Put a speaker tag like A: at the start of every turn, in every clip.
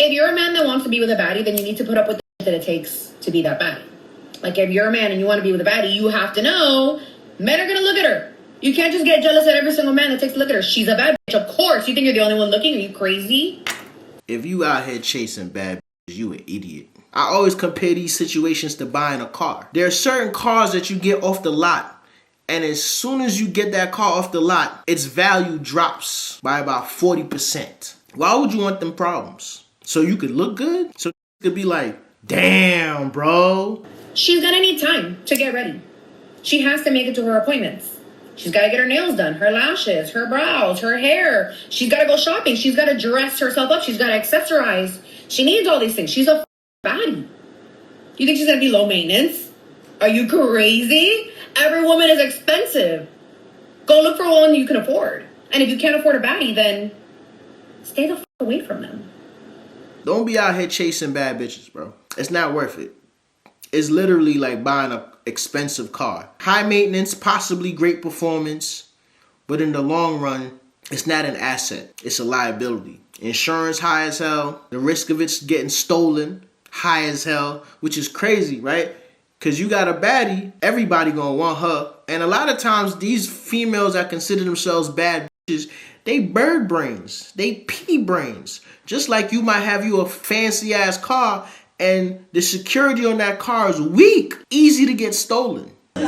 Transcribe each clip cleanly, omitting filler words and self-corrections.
A: If you're a man that wants to be with a baddie, then you need to put up with the that it takes to be that baddie. Like, if you're a man and you want to be with a baddie, you have to know men are going to look at her. You can't just get jealous at every single man that takes a look at her. She's a bad bitch. Of course. You think you're the only one looking? Are you crazy?
B: If you out here chasing bad bitches, you an idiot. I always compare these situations to buying a car. There are certain cars that you get off the lot, and as soon as you get that car off the lot, its value drops by about 40%. Why would you want them problems? So you could look good? So you could be like, damn, bro.
A: She's gonna need time to get ready. She has to make it to her appointments. She's got to get her nails done, her lashes, her brows, her hair. She's got to go shopping. She's got to dress herself up. She's got to accessorize. She needs all these things. She's a baddie. You think she's going to be low maintenance? Are you crazy? Every woman is expensive. Go look for one you can afford. And if you can't afford a baddie, then stay the away from them.
B: Don't be out here chasing bad bitches, bro. It's not worth it. It's literally like buying an expensive car. High maintenance, possibly great performance, but in the long run, it's not an asset. It's a liability. Insurance high as hell. The risk of it getting stolen high as hell, which is crazy, right? Because you got a baddie, everybody gonna want her. And a lot of times, these females that consider themselves bad bitches, they bird brains. They pea brains. Just like you might have you a fancy ass car, and the security on that car is weak, easy to get stolen.
C: Oh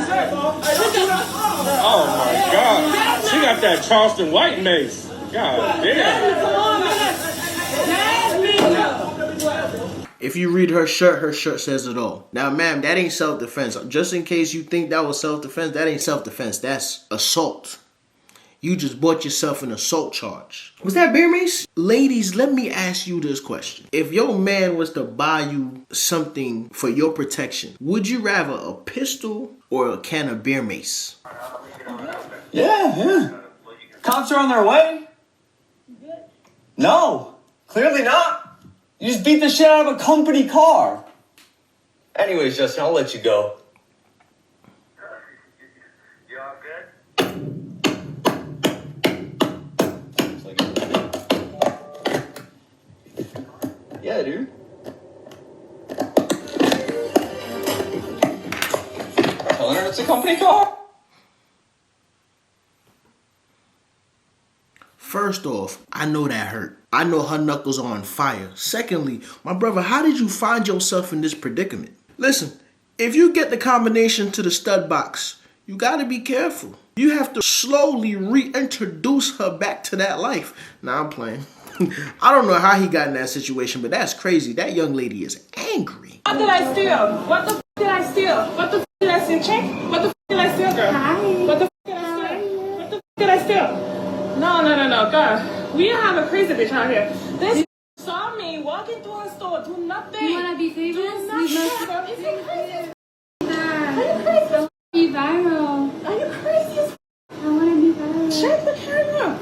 C: my God. She got that Charleston White Mase. God damn.
B: If you read her shirt says it all. Now, ma'am, that ain't self-defense. Just in case you think that was self-defense, that ain't self-defense. That's assault. You just bought yourself an assault charge. Was that beer mace? Ladies, let me ask you this question. If your man was to buy you something for your protection, would you rather a pistol or a can of beer mace?
D: Yeah. Cops are on their way. No, clearly not. You just beat the shit out of a company car. Anyways, Justin, I'll let you go.
E: You all good?
D: Yeah, dude. Telling her it's a company car?
B: First off, I know that hurt. I know her knuckles are on fire. Secondly, my brother, how did you find yourself in this predicament? Listen, if you get the combination to the stud box, you gotta be careful. You have to slowly reintroduce her back to that life. Nah, I'm playing. I don't know how he got in that situation, but that's crazy. That young lady is angry.
F: What did I steal? What the f did I steal? What the f did I steal? Check. What the f did I steal, girl?
A: Hi.
F: What the f did I steal? What the f did I steal? No, girl. We have a crazy bitch out here. This saw me walking through a store, do nothing.
G: You wanna be famous?
F: Do nothing, girl. Is you crazy?
G: Are
F: you crazy?
G: Be viral.
F: Are you crazy as f?
G: I wanna be viral.
F: Check the camera.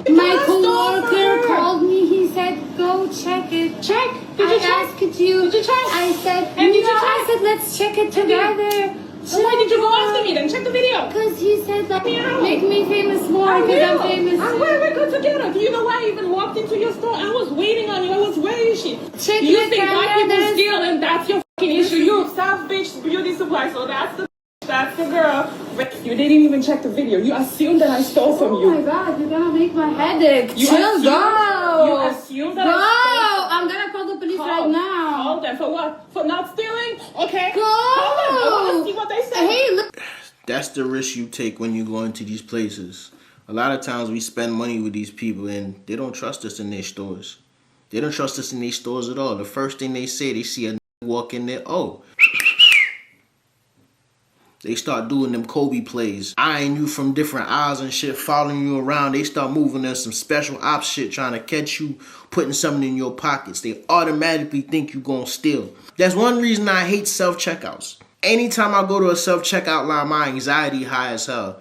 G: My coworker called me. He said, "Go check it."
F: Check. Did you check?
G: I asked you.
F: Did you check?
G: I said,
F: And did you
G: no.
F: check?
G: I said, "Let's check it together."
F: So why did you go after me then? Check the video.
G: Because he said that
F: Yeah.
G: make me famous more
F: I
G: because I'm
F: will.
G: famous.
F: I will. We go together. Do you know why I even walked into your store? I was waiting on you. I was, where is she?
G: Check
F: You
G: the
F: think black
G: camera,
F: people
G: there's-
F: steal and that's your fucking issue. You South Beach Beauty Supply. So that's the girl. You didn't even check the video. You assumed that I stole from you.
G: Oh my God, you're gonna make my headache.
F: You
G: Chill,
F: assumed-
G: go.
F: You assumed that
G: Go.
F: I
G: I'm gonna call the police
F: stole.
G: right now.
F: Call them. For what? For not stealing? Okay.
G: Go.
F: Call them. I want to see what they say.
G: Hey, look.
B: That's the risk you take when you go into these places. A lot of times we spend money with these people and they don't trust us in their stores. They don't trust us in their stores at all. The first thing they say, they see a walk in there, oh. They start doing them Kobe plays, eyeing you from different aisles and shit, following you around. They start moving on some special ops shit, trying to catch you, putting something in your pockets. They automatically think you gonna steal. That's one reason I hate self-checkouts. Anytime I go to a self-checkout line, my anxiety high as hell.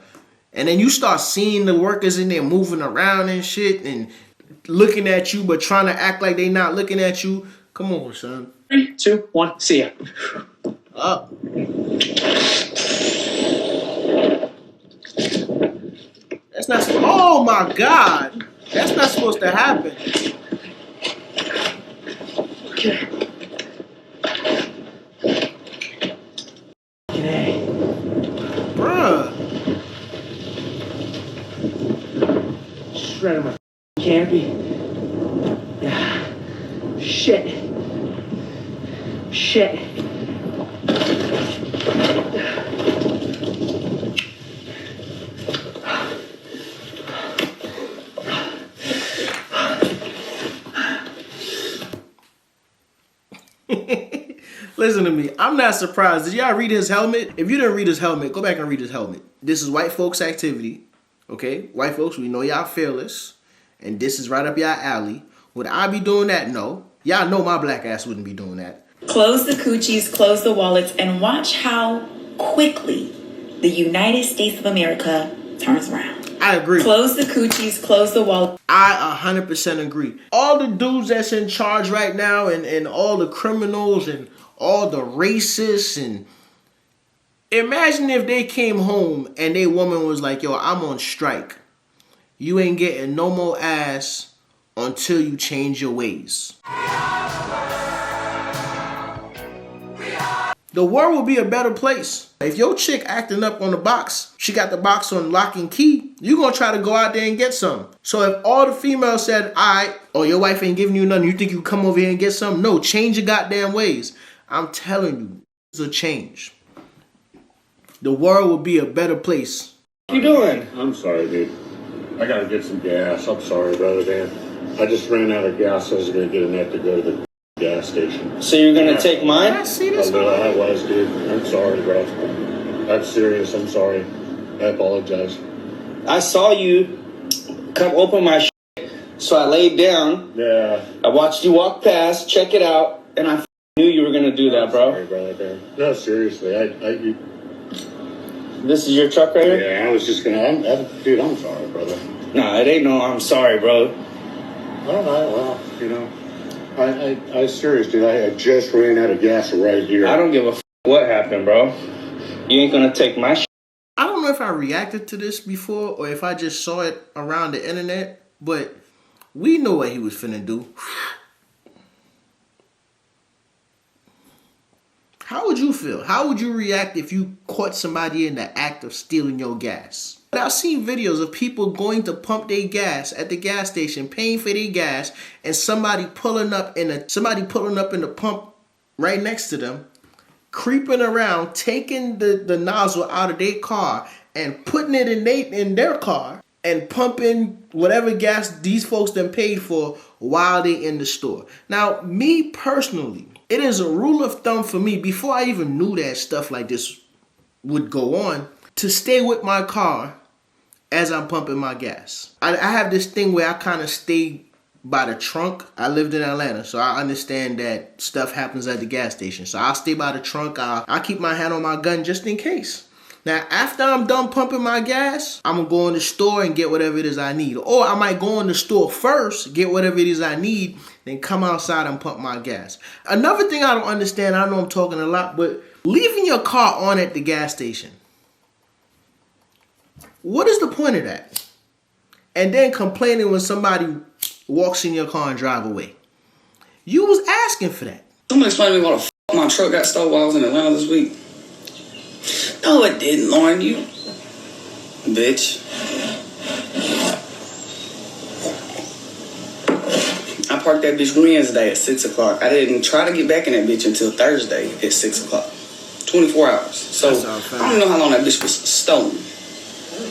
B: And then you start seeing the workers in there moving around and shit and looking at you but trying to act like they not looking at you. Come on, son.
H: 3, 2, 1, see ya.
B: Up. That's not. Oh my God. That's not supposed to happen.
H: Okay. Okay.
B: Bruh.
H: Shredding my campy. Yeah. Shit. Shit.
B: Listen to me. I'm not surprised. Did y'all read his helmet? If you didn't read his helmet, go back and read his helmet. This is white folks' activity. Okay? White folks, we know y'all fearless. And this is right up y'all alley. Would I be doing that? No. Y'all know my black ass wouldn't be doing that.
E: Close the coochies, close the wallets, and watch how quickly the United States of America turns around.
B: I agree.
E: Close the coochies, close the wallet.
B: I 100% agree. All the dudes that's in charge right now and all the criminals and all the racists, and imagine if they came home and their woman was like, yo, I'm on strike. You ain't getting no more ass until you change your ways. The world would be a better place. If your chick acting up on the box, she got the box on lock and key, you gonna try to go out there and get some. So if all the females said, alright, oh, your wife ain't giving you nothing, you think you come over here and get some? No, change your goddamn ways. I'm telling you, it's a change. The world will be a better place.
C: What you doing? I'm sorry, dude. I gotta get some gas. I'm sorry, brother, man. I just ran out of gas. I was gonna get in that to go to the gas station.
H: So you're gonna take mine?
B: I see this.
C: I was, dude. I'm sorry, bro. I'm serious. I'm sorry. I apologize.
H: I saw you come open my shit, so I laid down.
C: Yeah.
H: I watched you walk past, check it out, and I knew you were gonna do that, bro.
C: Sorry, brother. No, seriously.
H: This is your truck right here?
C: Yeah, I was just gonna. Dude, I'm sorry, brother.
H: Nah, it ain't no I'm sorry, bro.
C: All right, well, you know, I serious, dude. I just ran out of gas right here.
H: I don't give a what happened, bro. You ain't gonna take my shit.
B: I don't know if I reacted to this before or if I just saw it around the internet, but we know what he was finna do. How would you feel? How would you react if you caught somebody in the act of stealing your gas? I've seen videos of people going to pump their gas at the gas station, paying for their gas, and somebody pulling up in the pump right next to them, creeping around, taking the nozzle out of their car and putting it in their car and pumping whatever gas these folks done paid for while they in the store. Now, me personally, it is a rule of thumb for me, before I even knew that stuff like this would go on, to stay with my car as I'm pumping my gas. I have this thing where I kind of stay by the trunk. I lived in Atlanta, so I understand that stuff happens at the gas station. So I'll stay by the trunk. I'll keep my hand on my gun just in case. Now, after I'm done pumping my gas, I'm going to go in the store and get whatever it is I need. Or I might go in the store first, get whatever it is I need, then come outside and pump my gas. Another thing I don't understand, I know I'm talking a lot, but leaving your car on at the gas station. What is the point of that? And then complaining when somebody walks in your car and drive away. You was asking for that.
I: Somebody explain to me why the f*** my truck got stolen while I was in Atlanta this week. No, it didn't, Lauren. You bitch. I parked that bitch Wednesday at 6 o'clock. I didn't try to get back in that bitch until Thursday at 6 o'clock. 24 hours. So I don't know how long that bitch was stolen.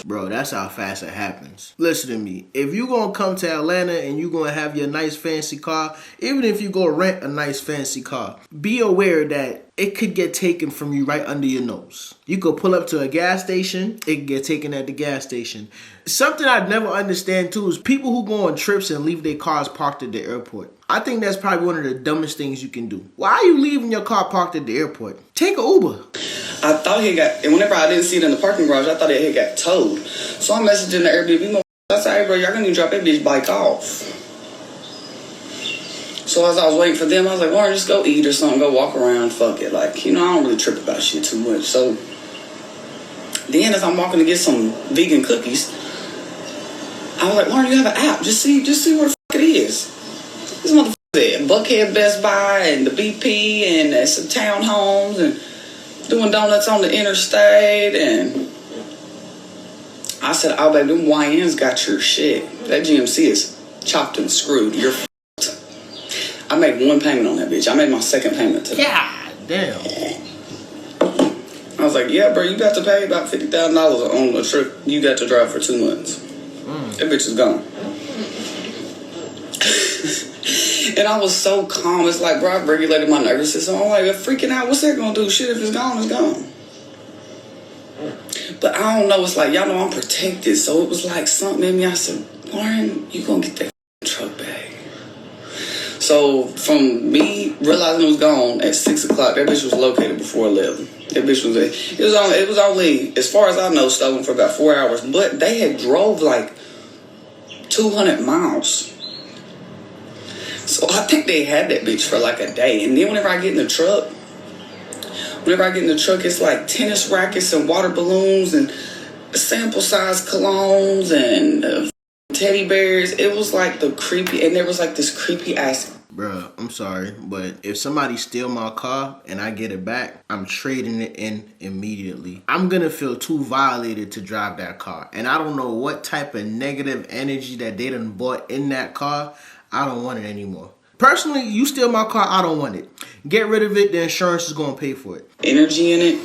B: Bro, that's how fast it happens. Listen to me. If you gonna come to Atlanta and you gonna have your nice fancy car, even if you go rent a nice fancy car, be aware that it could get taken from you right under your nose. You could pull up to a gas station, it could get taken at the gas station. Something I'd never understand too is people who go on trips and leave their cars parked at the airport. I think that's probably one of the dumbest things you can do. Why are you leaving your car parked at the airport? Take an Uber.
I: I thought he got, and whenever I didn't see it in the parking garage, I thought it had got towed. So I'm messaging the Airbnb. I said, hey bro, y'all gonna need to drop that bitch bike off. So as I was waiting for them, I was like, Lauren, just go eat or something, go walk around, fuck it. Like, you know, I don't really trip about shit too much. So then as I'm walking to get some vegan cookies, I was like, Lauren, you have an app. Just see where the fuck it is. This motherfucker at Buckhead Best Buy and the BP and some townhomes and doing donuts on the interstate. And I said, oh, baby, them YNs got your shit. That GMC is chopped and screwed. You're f***ed. I made one payment on that bitch. I made my second payment today.
B: God damn.
I: I was like, yeah, bro, you got to pay about $50,000 on a trip you got to drive for 2 months. That bitch is gone. And I was so calm. It's like, bro, I regulated my nervous system. I'm like, freaking out. What's that gonna do? Shit, if it's gone, it's gone. But I don't know. It's like, y'all know I'm protected. So it was like something in me. I said, Lauren, you gonna get that truck back. So from me realizing it was gone at 6 o'clock, that bitch was located before 11. That bitch was it was only, as far as I know, stolen for about 4 hours. But they had drove like 200 miles. So I think they had that bitch for like a day. And then whenever I get in the truck, it's like tennis rackets and water balloons and sample size colognes and teddy bears. It was like the creepy, and there was like this creepy ass.
B: Bruh, I'm sorry, but if somebody steal my car and I get it back, I'm trading it in immediately. I'm gonna feel too violated to drive that car. And I don't know what type of negative energy that they done bought in that car. I don't want it anymore. Personally, you steal my car, I don't want it. Get rid of it, the insurance is gonna pay for it.
I: Energy in it.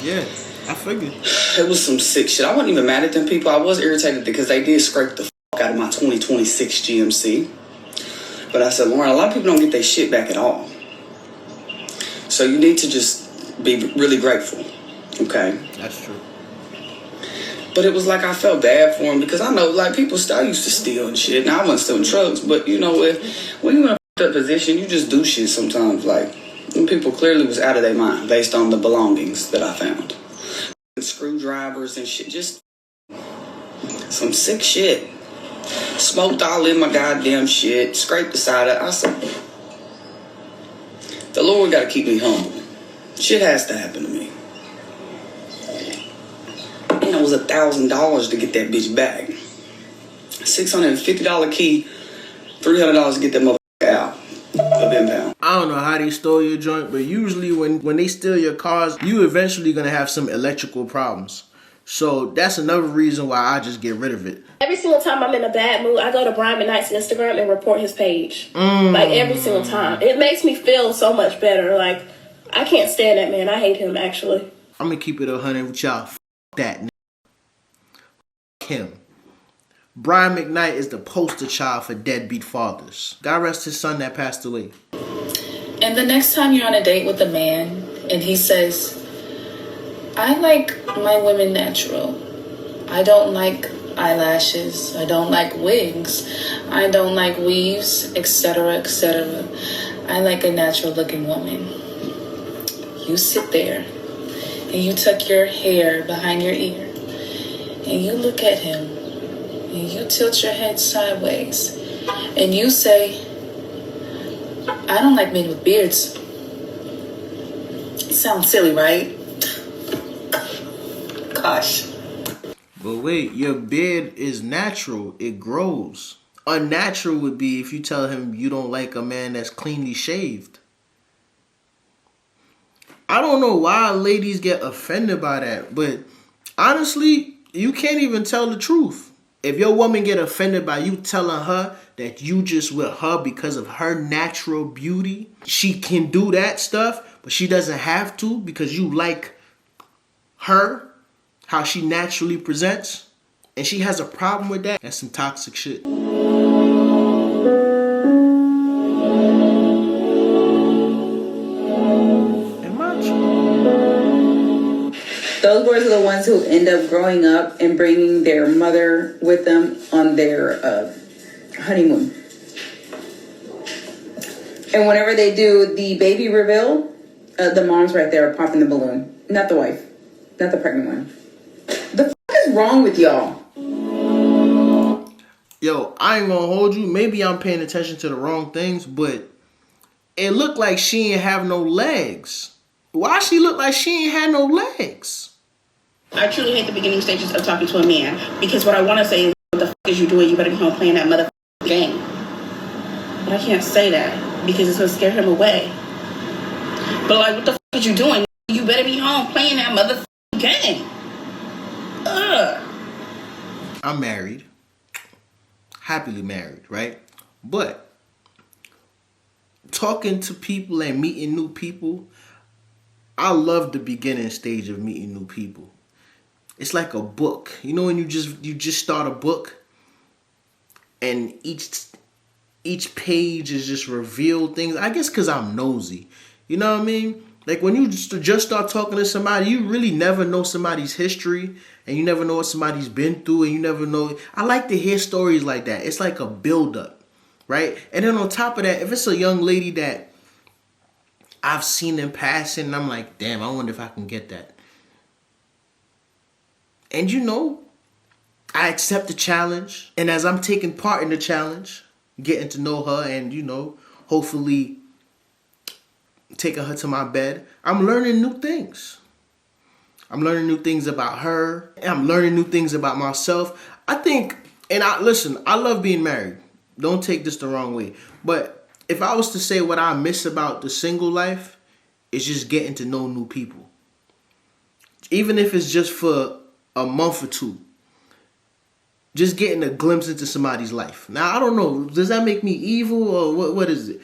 B: Yeah, I figured.
I: It was some sick shit. I wasn't even mad at them people. I was irritated because they did scrape the fuck out of my 2026 GMC. But I said, Lauren, a lot of people don't get their shit back at all. So you need to just be really grateful. Okay?
B: That's true.
I: But it was like I felt bad for him because I know like people still used to steal and shit. Now I wasn't stealing trucks, but you know, when you're in a f***ed up position, you just do shit sometimes. Like, them people clearly was out of their mind based on the belongings that I found. And screwdrivers and shit, just some sick shit. Smoked all in my goddamn shit, scraped the side of it. I said, the Lord gotta keep me humble. Shit has to happen to me. And it was $1,000 to get that bitch back. $650 key, $300 to get that motherfucker out of impound.
B: I don't know how they stole your joint, but usually when they steal your cars, you eventually gonna have some electrical problems. So that's another reason why I just get rid of it.
J: Every single time I'm in a bad mood, I go to Brian McKnight's Instagram and report his page. Like every single time. It makes me feel so much better. Like, I can't stand that man. I hate him, actually.
B: I'm gonna keep it 100 with y'all. F that nigga. F him. Brian McKnight is the poster child for deadbeat fathers. God rest his son that passed away.
E: And the next time you're on a date with a man and he says, I like my women natural. I don't like eyelashes. I don't like wigs. I don't like weaves, etc., etc. I like a natural looking woman. You sit there and you tuck your hair behind your ear and you look at him and you tilt your head sideways and you say, I don't like men with beards. It sounds silly, right? Gosh.
B: But wait, your beard is natural. It grows. Unnatural would be if you tell him you don't like a man that's cleanly shaved. I don't know why ladies get offended by that, but honestly, you can't even tell the truth. If your woman get offended by you telling her that you just with her because of her natural beauty, she can do that stuff, but she doesn't have to because you like her, how she naturally presents, and she has a problem with that, that's some toxic shit.
K: Those boys are the ones who end up growing up and bringing their mother with them on their honeymoon. And whenever they do the baby reveal, the mom's right there popping the balloon. Not the wife. Not the pregnant one. The fuck is wrong with y'all?
B: Yo, I ain't gonna hold you. Maybe I'm paying attention to the wrong things, but it looked like she ain't have no legs. Why she look like she ain't had no legs?
L: I truly hate the beginning stages of talking to a man because what I want to say is, what the fuck is you doing? You better be home playing that motherfucking game. But I can't say that because it's gonna scare him away. But like, what the is you doing? You better be home playing that motherfucking game. Ugh.
B: I'm married. Happily married, right? But talking to people and meeting new people, I love the beginning stage of meeting new people. It's like a book. You know when you just start a book and each page is just revealed things. I guess because I'm nosy. You know what I mean? Like when you just start talking to somebody, you really never know somebody's history and you never know what somebody's been through and you never know. I like to hear stories like that. It's like a build-up, right? And then on top of that, if it's a young lady that I've seen in passing and I'm like, damn, I wonder if I can get that. And you know, I accept the challenge. And as I'm taking part in the challenge, getting to know her and, you know, hopefully taking her to my bed, I'm learning new things. I'm learning new things about her. And I'm learning new things about myself. I think, and I love being married. Don't take this the wrong way. But if I was to say what I miss about the single life, it's just getting to know new people. Even if it's just for a month or two. Just getting a glimpse into somebody's life. Now, I don't know. Does that make me evil or what is it?